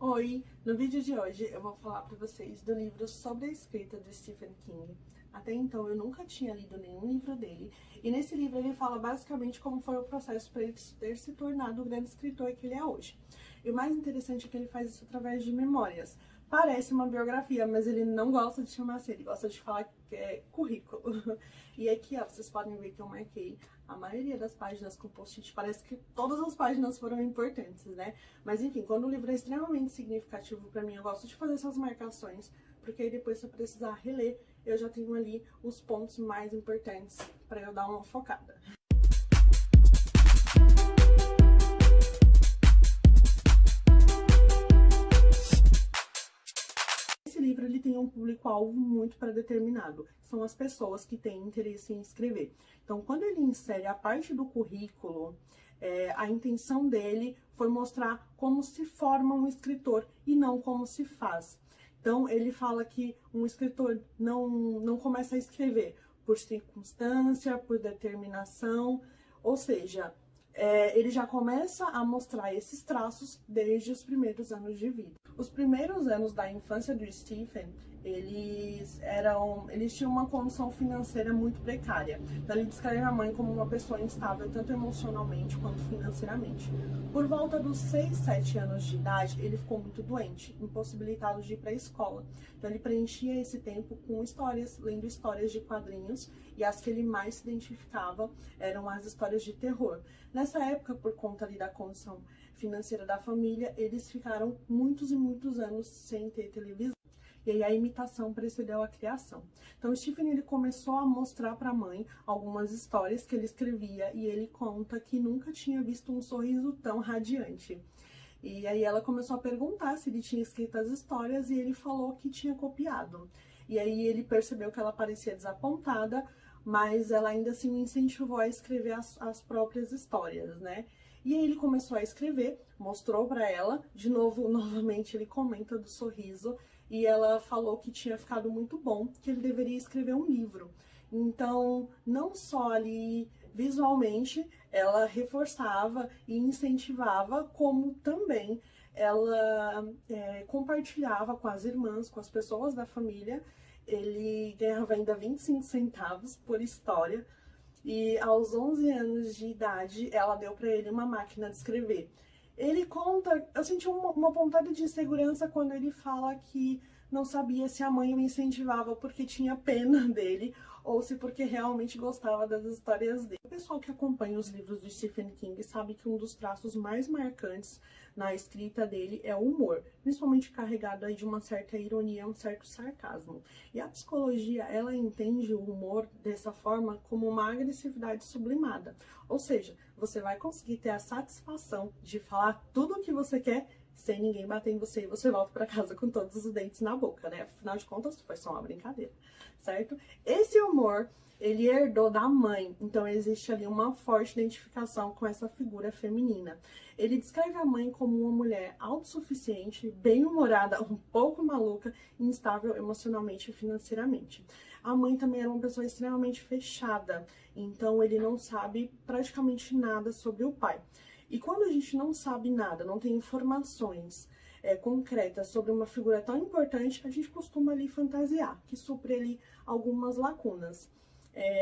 Oi! No vídeo de hoje eu vou falar para vocês do livro sobre a escrita do Stephen King. Até então eu nunca tinha lido nenhum livro dele, e nesse livro ele fala basicamente como foi o processo para ele ter se tornado o grande escritor que ele é hoje. E o mais interessante é que ele faz isso através de memórias. Parece uma biografia, mas ele não gosta de chamar assim, ele gosta de falar que é currículo. E aqui, ó, vocês podem ver que eu marquei a maioria das páginas com post-it. Parece que todas as páginas foram importantes, né? Mas enfim, quando o livro é extremamente significativo pra mim, eu gosto de fazer essas marcações, porque aí depois, se eu precisar reler, eu já tenho ali os pontos mais importantes pra eu dar uma focada. Esse livro ele tem um público-alvo muito pré-determinado, são as pessoas que têm interesse em escrever. Então, quando ele insere a parte do currículo, a intenção dele foi mostrar como se forma um escritor e não como se faz. Então, ele fala que um escritor não começa a escrever por circunstância, por determinação, ou seja, ele já começa a mostrar esses traços desde os primeiros anos de vida. Os primeiros anos da infância do Stephen, eles tinham uma condição financeira muito precária. Então ele descreve a mãe como uma pessoa instável, tanto emocionalmente quanto financeiramente. Por volta dos 6, 7 anos de idade, ele ficou muito doente, impossibilitado de ir para a escola. Então ele preenchia esse tempo com histórias, lendo histórias de quadrinhos, e as que ele mais se identificava eram as histórias de terror. Nessa época, por conta ali da condição financeira da família, eles ficaram muitos e muitos anos sem ter televisão. E aí a imitação precedeu a criação. Então o Stephen ele começou a mostrar para a mãe algumas histórias que ele escrevia, e ele conta que nunca tinha visto um sorriso tão radiante. E aí ela começou a perguntar se ele tinha escrito as histórias, e ele falou que tinha copiado. E aí ele percebeu que ela parecia desapontada, mas ela ainda assim o incentivou a escrever as próprias histórias, né? E aí ele começou a escrever, mostrou para ela, novamente ele comenta do sorriso, e ela falou que tinha ficado muito bom, que ele deveria escrever um livro. Então, não só ali visualmente, ela reforçava e incentivava, como também ela compartilhava com as irmãs, com as pessoas da família. Ele ganhava ainda 25 centavos por história, e aos 11 anos de idade ela deu para ele uma máquina de escrever. Ele conta, eu senti uma pontada de insegurança quando ele fala que não sabia se a mãe o incentivava porque tinha pena dele ou se porque realmente gostava das histórias dele. O pessoal que acompanha os livros do Stephen King sabe que um dos traços mais marcantes na escrita dele é o humor, principalmente carregado aí de uma certa ironia, um certo sarcasmo. E a psicologia, ela entende o humor dessa forma como uma agressividade sublimada. Ou seja, você vai conseguir ter a satisfação de falar tudo o que você quer sem ninguém bater em você, e você volta para casa com todos os dentes na boca, né? Afinal de contas, foi só uma brincadeira, certo? Esse humor, ele herdou da mãe, então existe ali uma forte identificação com essa figura feminina. Ele descreve a mãe como uma mulher autossuficiente, bem-humorada, um pouco maluca, instável emocionalmente e financeiramente. A mãe também era uma pessoa extremamente fechada, então ele não sabe praticamente nada sobre o pai. E quando a gente não sabe nada, não tem informações concretas sobre uma figura tão importante, a gente costuma ali fantasiar, que supre ali algumas lacunas.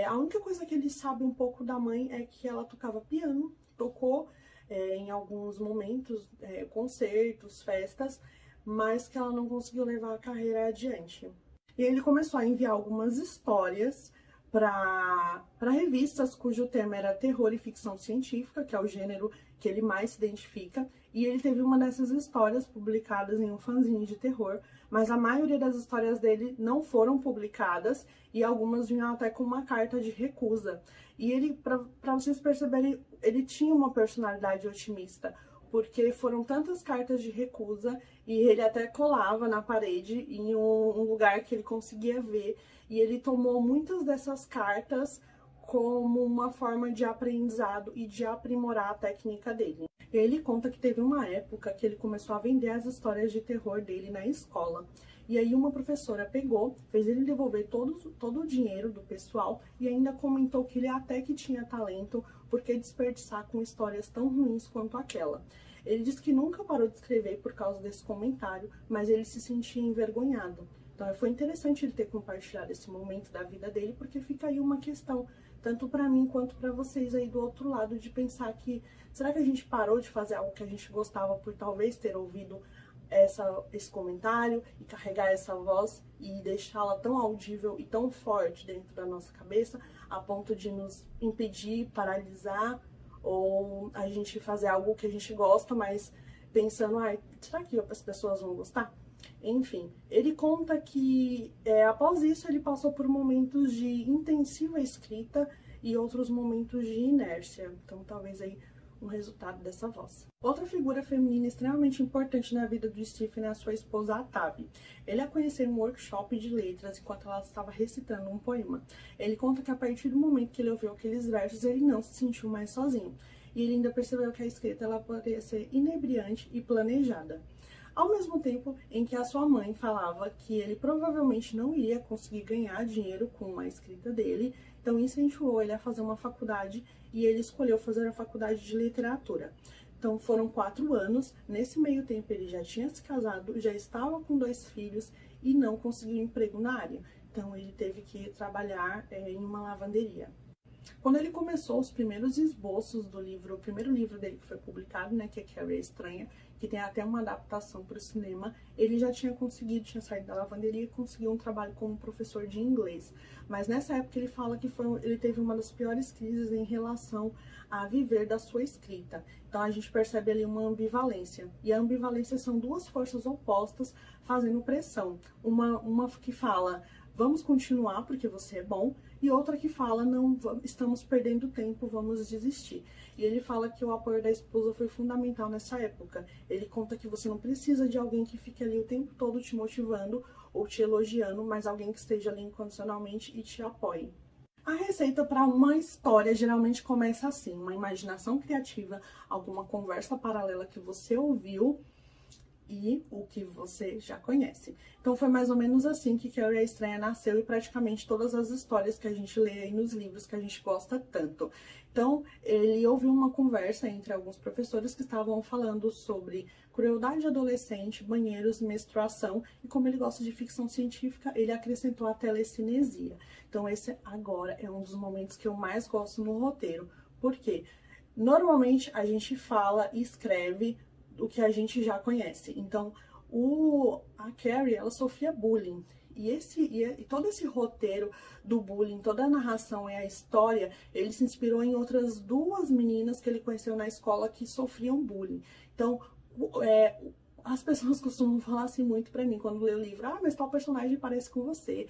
A única coisa que ele sabe um pouco da mãe é que ela tocava piano, tocou em alguns momentos, concertos, festas, mas que ela não conseguiu levar a carreira adiante. E ele começou a enviar algumas histórias para revistas cujo tema era terror e ficção científica, que é o gênero que ele mais se identifica, e ele teve uma dessas histórias publicadas em um fanzine de terror, mas a maioria das histórias dele não foram publicadas, e algumas vinham até com uma carta de recusa. E ele, para vocês perceberem, ele tinha uma personalidade otimista, porque foram tantas cartas de recusa, e ele até colava na parede em um lugar que ele conseguia ver, e ele tomou muitas dessas cartas como uma forma de aprendizado e de aprimorar a técnica dele. Ele conta que teve uma época que ele começou a vender as histórias de terror dele na escola. E aí uma professora pegou, fez ele devolver todo o dinheiro do pessoal e ainda comentou que ele até que tinha talento, porque desperdiçar com histórias tão ruins quanto aquela. Ele disse que nunca parou de escrever por causa desse comentário, mas ele se sentia envergonhado. Então foi interessante ele ter compartilhado esse momento da vida dele, porque fica aí uma questão, tanto para mim quanto para vocês aí do outro lado, de pensar que, será que a gente parou de fazer algo que a gente gostava por talvez ter ouvido esse comentário e carregar essa voz e deixá-la tão audível e tão forte dentro da nossa cabeça, a ponto de nos impedir, paralisar, ou a gente fazer algo que a gente gosta, mas pensando, será que as pessoas vão gostar? Enfim, ele conta que após isso ele passou por momentos de intensiva escrita e outros momentos de inércia. Então talvez aí um resultado dessa voz. Outra figura feminina extremamente importante na vida do Stephen é a sua esposa, a Tabby. Ele a conheceu em um workshop de letras enquanto ela estava recitando um poema. Ele conta que a partir do momento que ele ouviu aqueles versos, ele não se sentiu mais sozinho. E ele ainda percebeu que a escrita ela poderia ser inebriante e planejada. Ao mesmo tempo em que a sua mãe falava que ele provavelmente não iria conseguir ganhar dinheiro com a escrita dele, então incentivou ele a fazer uma faculdade e ele escolheu fazer a faculdade de literatura. Então foram 4 anos, nesse meio tempo ele já tinha se casado, já estava com 2 filhos e não conseguiu emprego na área. Então ele teve que trabalhar em uma lavanderia. Quando ele começou os primeiros esboços do livro, o primeiro livro dele que foi publicado, né, que é Carrie a Estranha, que tem até uma adaptação para o cinema, ele já tinha tinha saído da lavanderia e conseguiu um trabalho como professor de inglês. Mas nessa época ele fala que ele teve uma das piores crises em relação a viver da sua escrita. Então a gente percebe ali uma ambivalência. E a ambivalência são 2 forças opostas fazendo pressão. Uma que fala, vamos continuar porque você é bom, e outra que fala, não, estamos perdendo tempo, vamos desistir. E ele fala que o apoio da esposa foi fundamental nessa época. Ele conta que você não precisa de alguém que fique ali o tempo todo te motivando ou te elogiando, mas alguém que esteja ali incondicionalmente e te apoie. A receita para uma história geralmente começa assim, uma imaginação criativa, alguma conversa paralela que você ouviu e o que você já conhece. Então foi mais ou menos assim que Carrie a Estranha nasceu e praticamente todas as histórias que a gente lê aí nos livros que a gente gosta tanto. Então ele ouviu uma conversa entre alguns professores que estavam falando sobre crueldade adolescente, banheiros, menstruação, e como ele gosta de ficção científica, ele acrescentou a telecinesia. Então esse agora é um dos momentos que eu mais gosto no roteiro. Por quê? Normalmente a gente fala e escreve o que a gente já conhece. Então, a Carrie, ela sofria bullying. E todo esse roteiro do bullying, toda a narração e a história, ele se inspirou em outras 2 meninas que ele conheceu na escola que sofriam bullying. Então, as pessoas costumam falar assim muito pra mim quando lê o livro, mas tal personagem parece com você,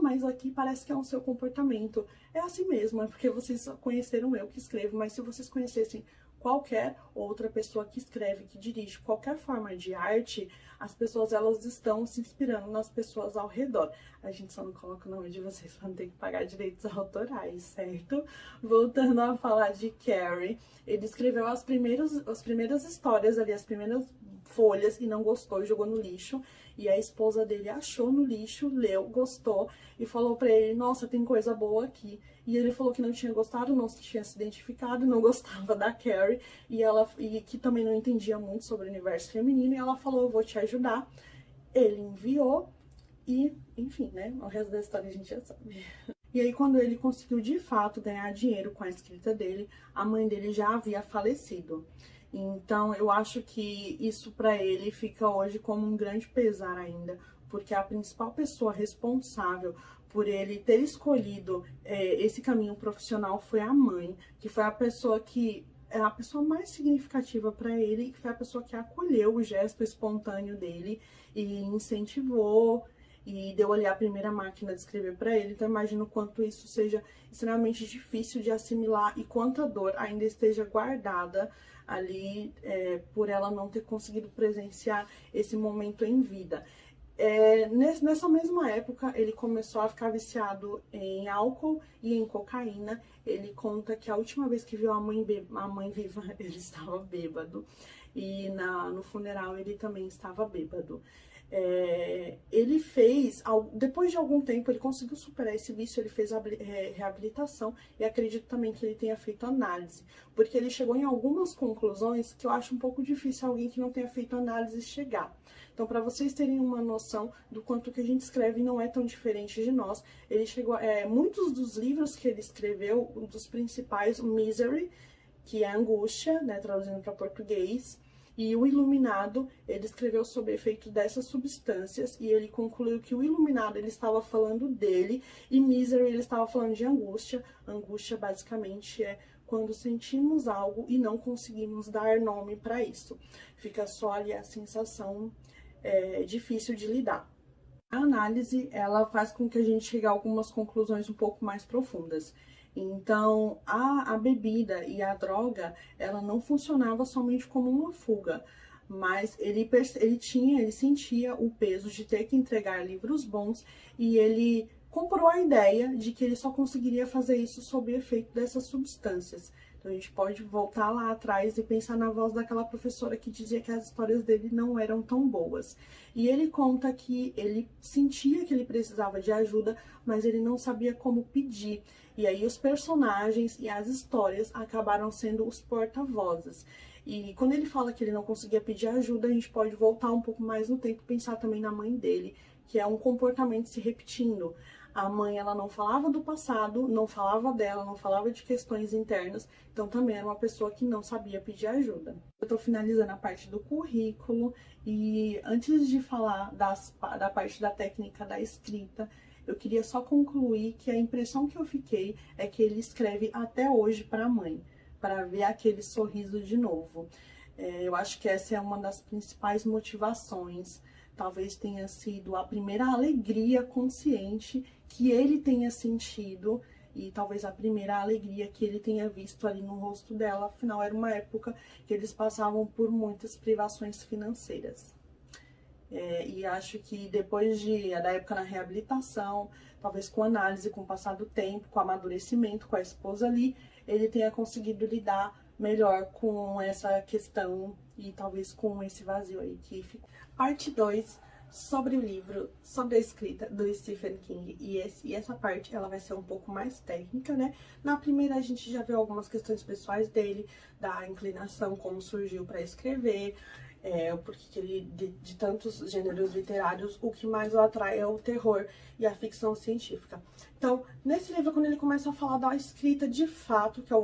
mas aqui parece que é o seu comportamento. É assim mesmo, é porque vocês conheceram eu que escrevo, mas se vocês conhecessem qualquer outra pessoa que escreve, que dirige qualquer forma de arte, as pessoas elas estão se inspirando nas pessoas ao redor. A gente só não coloca o nome de vocês para não ter que pagar direitos autorais, certo? Voltando a falar de Carrie, ele escreveu as primeiras histórias ali, as primeiras folhas e não gostou e jogou no lixo. E a esposa dele achou no lixo, leu, gostou e falou pra ele, nossa, tem coisa boa aqui. E ele falou que não tinha gostado, não tinha se identificado, não gostava da Carrie e que também não entendia muito sobre o universo feminino. E ela falou, eu vou te ajudar. Ele enviou e, enfim, né, o resto da história a gente já sabe. E aí, quando ele conseguiu de fato ganhar dinheiro com a escrita dele, a mãe dele já havia falecido. Então, eu acho que isso para ele fica hoje como um grande pesar ainda, porque a principal pessoa responsável por ele ter escolhido esse caminho profissional foi a mãe, que foi a pessoa que é a pessoa mais significativa para ele, que foi a pessoa que acolheu o gesto espontâneo dele e incentivou e deu ali a primeira máquina de escrever para ele. Então, imagino o quanto isso seja extremamente difícil de assimilar e quanta dor ainda esteja guardada ali por ela não ter conseguido presenciar esse momento em vida. Nessa mesma época, ele começou a ficar viciado em álcool e em cocaína. Ele conta que a última vez que viu a mãe viva, ele estava bêbado. e no funeral ele também estava bêbado. Ele fez, depois de algum tempo, ele conseguiu superar esse vício, ele fez reabilitação e acredito também que ele tenha feito análise, porque ele chegou em algumas conclusões que eu acho um pouco difícil alguém que não tenha feito análise chegar. Então, para vocês terem uma noção do quanto que a gente escreve não é tão diferente de nós, ele chegou, muitos dos livros que ele escreveu, um dos principais, o Misery, que é angústia, né, traduzindo para português, e o Iluminado, ele escreveu sobre o efeito dessas substâncias e ele concluiu que o Iluminado ele estava falando dele e Misery ele estava falando de angústia. Angústia basicamente é quando sentimos algo e não conseguimos dar nome para isso. Fica só ali a sensação difícil de lidar. A análise, ela faz com que a gente chegue a algumas conclusões um pouco mais profundas. Então, a bebida e a droga, ela não funcionava somente como uma fuga, mas ele sentia o peso de ter que entregar livros bons e ele comprou a ideia de que ele só conseguiria fazer isso sob o efeito dessas substâncias. Então, a gente pode voltar lá atrás e pensar na voz daquela professora que dizia que as histórias dele não eram tão boas. E ele conta que ele sentia que ele precisava de ajuda, mas ele não sabia como pedir. E aí os personagens e as histórias acabaram sendo os porta-vozes. E quando ele fala que ele não conseguia pedir ajuda, a gente pode voltar um pouco mais no tempo e pensar também na mãe dele, que é um comportamento se repetindo. A mãe, ela não falava do passado, não falava dela, não falava de questões internas, então também era uma pessoa que não sabia pedir ajuda. Eu tô finalizando a parte do currículo e antes de falar da parte da técnica da escrita, eu queria só concluir que a impressão que eu fiquei é que ele escreve até hoje para a mãe, para ver aquele sorriso de novo. Eu acho que essa é uma das principais motivações. Talvez tenha sido a primeira alegria consciente que ele tenha sentido e talvez a primeira alegria que ele tenha visto ali no rosto dela. Afinal, era uma época que eles passavam por muitas privações financeiras. E acho que depois da época na reabilitação, talvez com análise, com o passar do tempo, com amadurecimento, com a esposa ali, ele tenha conseguido lidar melhor com essa questão e talvez com esse vazio aí que ficou. Parte 2, sobre o livro, sobre a escrita do Stephen King. E essa parte, ela vai ser um pouco mais técnica, né? Na primeira, a gente já viu algumas questões pessoais dele, da inclinação, como surgiu para escrever, porque ele, de tantos gêneros literários, o que mais o atrai é o terror e a ficção científica. Então, nesse livro, quando ele começa a falar da escrita de fato, que é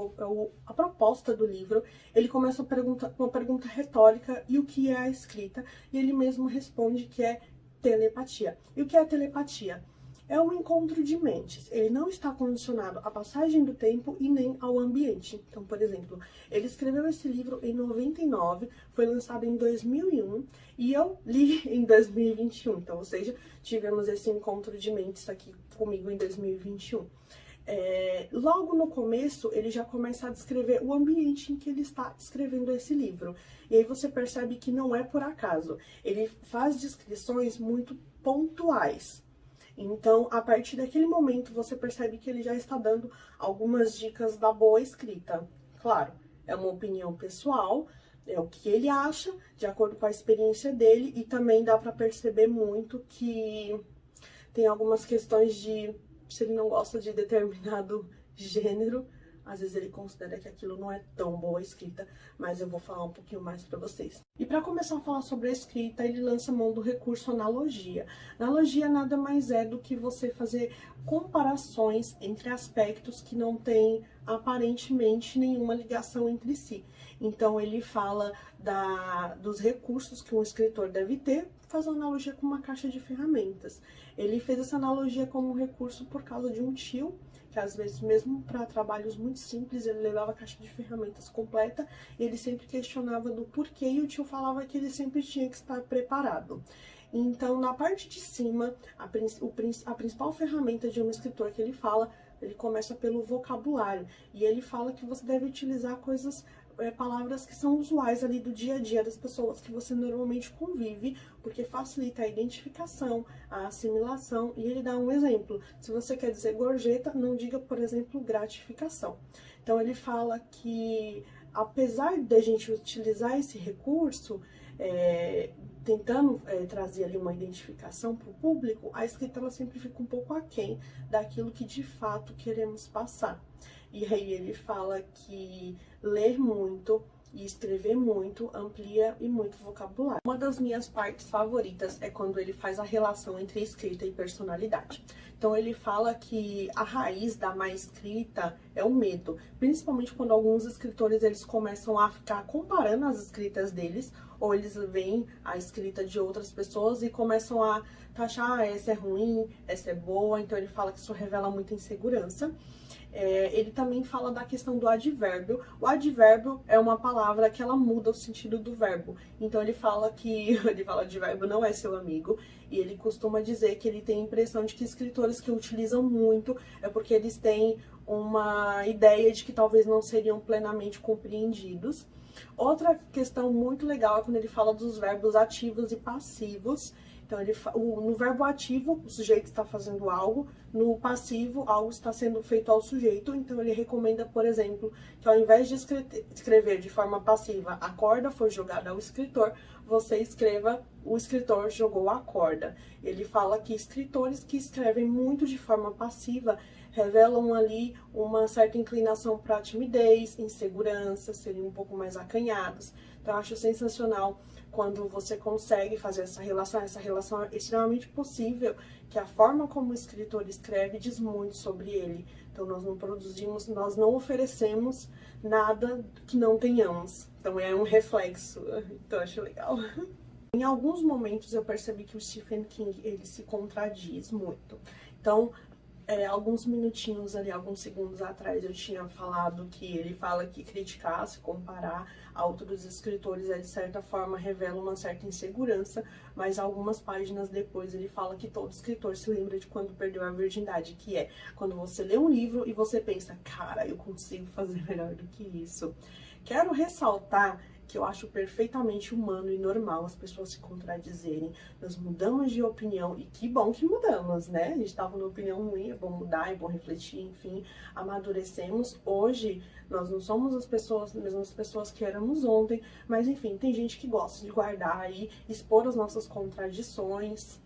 a proposta do livro, ele começa com uma pergunta retórica, e o que é a escrita? E ele mesmo responde que é telepatia. E o que é telepatia? É um encontro de mentes. Ele não está condicionado à passagem do tempo e nem ao ambiente. Então, por exemplo, ele escreveu esse livro em 99, foi lançado em 2001 e eu li em 2021. Então, ou seja, tivemos esse encontro de mentes aqui comigo em 2021. Logo no começo, ele já começa a descrever o ambiente em que ele está escrevendo esse livro. E aí você percebe que não é por acaso. Ele faz descrições muito pontuais. Então, a partir daquele momento, você percebe que ele já está dando algumas dicas da boa escrita. Claro, é uma opinião pessoal, é o que ele acha, de acordo com a experiência dele, e também dá para perceber muito que tem algumas questões de, se ele não gosta de determinado gênero, às vezes ele considera que aquilo não é tão boa escrita, mas eu vou falar um pouquinho mais para vocês. E para começar a falar sobre a escrita, ele lança mão do recurso analogia. Analogia nada mais é do que você fazer comparações entre aspectos que não têm aparentemente nenhuma ligação entre si. Então ele fala dos recursos que um escritor deve ter, faz uma analogia com uma caixa de ferramentas. Ele fez essa analogia como recurso por causa de um tio, que às vezes, mesmo para trabalhos muito simples, ele levava a caixa de ferramentas completa e ele sempre questionava do porquê, e o tio falava que ele sempre tinha que estar preparado. Então, na parte de cima, a principal ferramenta de um escritor que ele fala, ele começa pelo vocabulário, e ele fala que você deve utilizar palavras que são usuais ali do dia a dia das pessoas que você normalmente convive, porque facilita a identificação, a assimilação, e ele dá um exemplo. Se você quer dizer gorjeta, não diga, por exemplo, gratificação. Então ele fala que apesar de a gente utilizar esse recurso, tentando trazer ali uma identificação para o público, a escrita ela sempre fica um pouco aquém daquilo que de fato queremos passar. E aí ele fala que ler muito e escrever muito amplia e muito vocabulário. Uma das minhas partes favoritas é quando ele faz a relação entre escrita e personalidade. Então ele fala que a raiz da má escrita é o medo, principalmente quando alguns escritores eles começam a ficar comparando as escritas deles, ou eles veem a escrita de outras pessoas e começam a taxar, essa é ruim, essa é boa, então ele fala que isso revela muita insegurança. Ele também fala da questão do advérbio. O advérbio é uma palavra que ela muda o sentido do verbo. Então ele fala que advérbio não é seu amigo, e ele costuma dizer que ele tem a impressão de que escritores que utilizam muito é porque eles têm uma ideia de que talvez não seriam plenamente compreendidos. Outra questão muito legal é quando ele fala dos verbos ativos e passivos. Então, no verbo ativo, o sujeito está fazendo algo, no passivo, algo está sendo feito ao sujeito. Então, ele recomenda, por exemplo, que ao invés de escrever de forma passiva, a corda foi jogada ao escritor, você escreva, o escritor jogou a corda. Ele fala que escritores que escrevem muito de forma passiva revelam ali uma certa inclinação para timidez, insegurança, seriam um pouco mais acanhados. Então, eu acho sensacional quando você consegue fazer essa relação é extremamente possível, que a forma como o escritor escreve diz muito sobre ele. Então, nós não oferecemos nada que não tenhamos. Então, é um reflexo. Então, eu acho legal. Em alguns momentos, eu percebi que o Stephen King, ele se contradiz muito. Então, alguns minutinhos ali, alguns segundos atrás, eu tinha falado que ele fala que criticar, se comparar a outros escritores, de certa forma, revela uma certa insegurança, mas algumas páginas depois ele fala que todo escritor se lembra de quando perdeu a virgindade, que é quando você lê um livro e você pensa, cara, eu consigo fazer melhor do que isso. Quero ressaltar que eu acho perfeitamente humano e normal as pessoas se contradizerem. Nós mudamos de opinião, e que bom que mudamos, né? A gente estava numa opinião ruim, é bom mudar, é bom refletir, enfim, amadurecemos. Hoje, nós não somos as mesmas pessoas que éramos ontem, mas enfim, tem gente que gosta de guardar aí, expor as nossas contradições,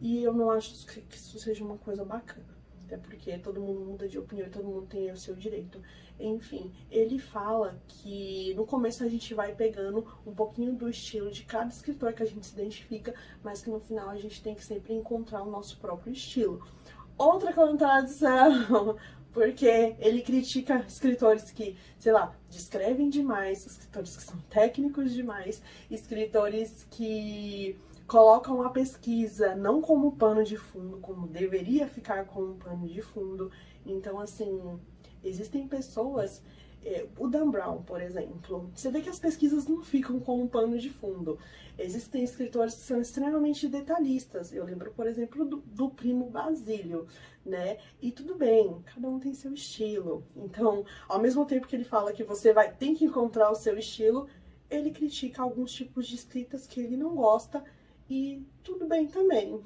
e eu não acho que isso seja uma coisa bacana. Até porque todo mundo muda de opinião e todo mundo tem o seu direito. Enfim, ele fala que no começo a gente vai pegando um pouquinho do estilo de cada escritor que a gente se identifica, mas que no final a gente tem que sempre encontrar o nosso próprio estilo. Outra contradição, porque ele critica escritores que, sei lá, descrevem demais, escritores que são técnicos demais, escritores que colocam a pesquisa não como pano de fundo, como deveria ficar como pano de fundo. Então, assim, existem pessoas... o Dan Brown, por exemplo, você vê que as pesquisas não ficam como pano de fundo. Existem escritores que são extremamente detalhistas. Eu lembro, por exemplo, do Primo Basílio, né? E tudo bem, cada um tem seu estilo. Então, ao mesmo tempo que ele fala que você tem que encontrar o seu estilo, ele critica alguns tipos de escritas que ele não gosta, e tudo bem também.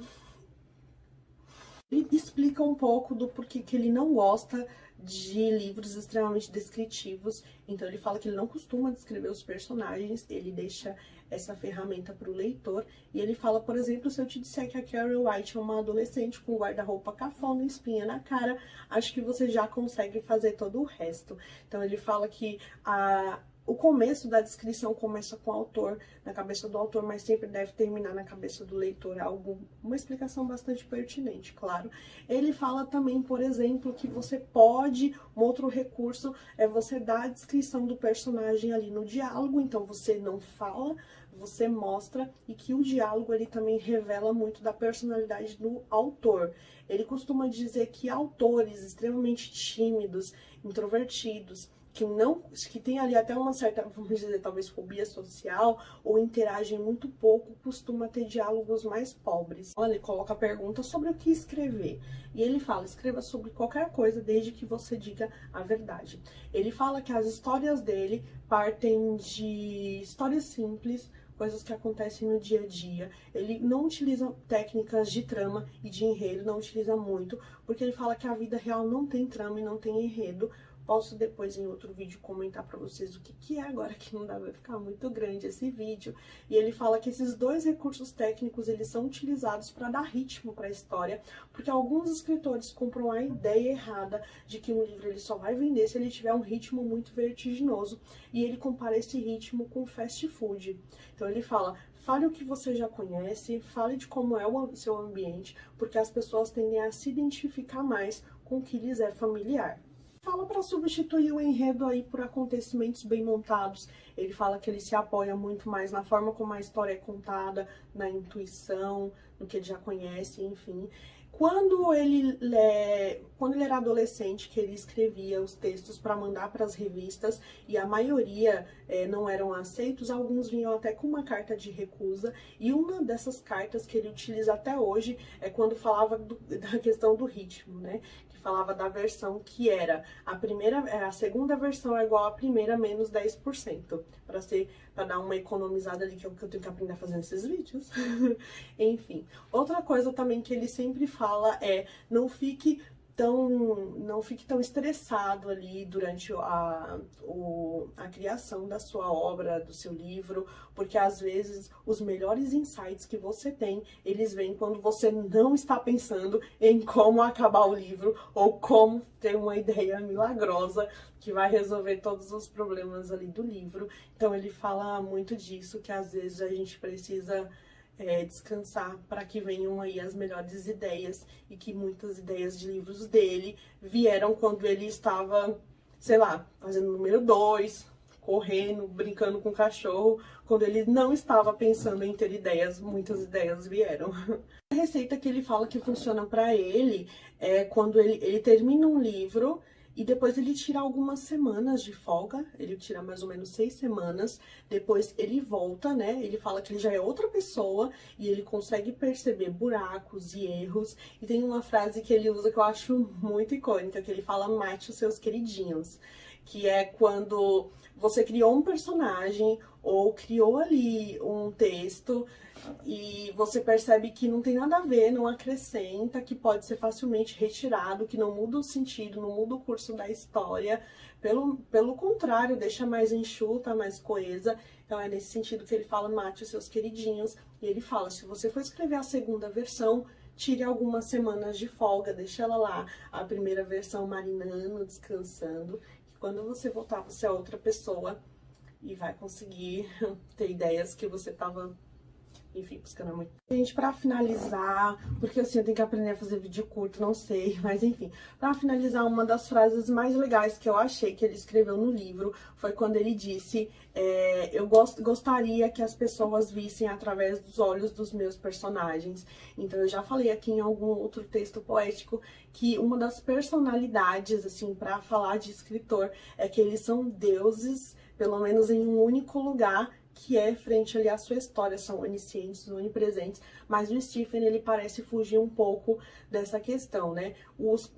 Ele explica um pouco do porquê que ele não gosta de livros extremamente descritivos. Então ele fala que ele não costuma descrever os personagens, ele deixa essa ferramenta para o leitor. E ele fala, por exemplo, se eu te disser que a Carrie White é uma adolescente com guarda-roupa cafona, espinha na cara, acho que você já consegue fazer todo o resto. Então ele fala que o começo da descrição começa com o autor, na cabeça do autor, mas sempre deve terminar na cabeça do leitor. É uma explicação bastante pertinente, claro. Ele fala também, por exemplo, que você pode, um outro recurso é você dar a descrição do personagem ali no diálogo, então você não fala, você mostra, e que o diálogo ele também revela muito da personalidade do autor. Ele costuma dizer que autores extremamente tímidos, introvertidos, que tem ali até uma certa, vamos dizer, talvez fobia social, ou interagem muito pouco, costuma ter diálogos mais pobres. Olha, ele coloca a pergunta sobre o que escrever. E ele fala, escreva sobre qualquer coisa, desde que você diga a verdade. Ele fala que as histórias dele partem de histórias simples, coisas que acontecem no dia a dia. Ele não utiliza técnicas de trama e de enredo, não utiliza muito, porque ele fala que a vida real não tem trama e não tem enredo, Posso depois em outro vídeo comentar pra vocês o que é, agora que não dá, vai ficar muito grande esse vídeo. E ele fala que esses dois recursos técnicos, eles são utilizados para dar ritmo para a história, porque alguns escritores compram a ideia errada de que um livro ele só vai vender se ele tiver um ritmo muito vertiginoso, e ele compara esse ritmo com fast food. Então ele fala: fale o que você já conhece, fale de como é o seu ambiente, porque as pessoas tendem a se identificar mais com o que lhes é familiar. Fala para substituir o enredo aí por acontecimentos bem montados. Ele fala que ele se apoia muito mais na forma como a história é contada, na intuição, no que ele já conhece, enfim. Quando ele era adolescente, que ele escrevia os textos para mandar para as revistas, e a maioria não eram aceitos, alguns vinham até com uma carta de recusa, e uma dessas cartas que ele utiliza até hoje é quando falava da questão do ritmo, né? Que falava da versão que era a segunda versão é igual à primeira menos 10%, para dar uma economizada ali, que é o que eu tenho que aprender a fazer nesses vídeos. Enfim, outra coisa também que ele sempre fala é: não fique tão estressado ali durante a criação da sua obra, do seu livro, porque às vezes os melhores insights que você tem, eles vêm quando você não está pensando em como acabar o livro ou como ter uma ideia milagrosa que vai resolver todos os problemas ali do livro. Então ele fala muito disso, que às vezes a gente precisa descansar para que venham aí as melhores ideias, e que muitas ideias de livros dele vieram quando ele estava, sei lá, fazendo número 2, correndo, brincando com o cachorro, quando ele não estava pensando em ter ideias, muitas ideias vieram. A receita que ele fala que funciona para ele é quando ele termina um livro e depois ele tira algumas semanas de folga, ele tira mais ou menos 6 semanas, depois ele volta, né? Ele fala que ele já é outra pessoa e ele consegue perceber buracos e erros. E tem uma frase que ele usa que eu acho muito icônica, que ele fala: mate os seus queridinhos. Que é quando você criou um personagem ou criou ali um texto e você percebe que não tem nada a ver, não acrescenta, que pode ser facilmente retirado, que não muda o sentido, não muda o curso da história. Pelo contrário, deixa mais enxuta, mais coesa. Então é nesse sentido que ele fala: mate os seus queridinhos. E ele fala: se você for escrever a segunda versão, tire algumas semanas de folga, deixa ela lá, a primeira versão marinando, descansando. Quando você voltar, você é outra pessoa e vai conseguir ter ideias que você tava, enfim, buscando muito. Gente, pra finalizar, porque assim, eu tenho que aprender a fazer vídeo curto, não sei, mas enfim. Pra finalizar, uma das frases mais legais que eu achei que ele escreveu no livro foi quando ele disse: eu gostaria que as pessoas vissem através dos olhos dos meus personagens. Então eu já falei aqui em algum outro texto poético que uma das personalidades, assim, pra falar de escritor, é que eles são deuses, pelo menos em um único lugar, que é frente ali à sua história, são oniscientes, onipresentes, mas o Stephen, ele parece fugir um pouco dessa questão, né? Os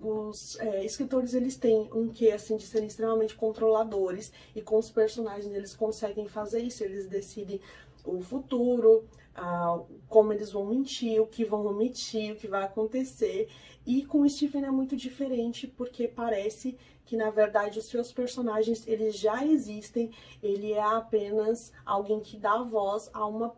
escritores, eles têm um quê, assim, de serem extremamente controladores, e com os personagens eles conseguem fazer isso, eles decidem o futuro, como eles vão mentir, o que vão omitir, o que vai acontecer. E com o Stephen é muito diferente, porque parece que, na verdade, os seus personagens, eles já existem, ele é apenas alguém que dá voz a uma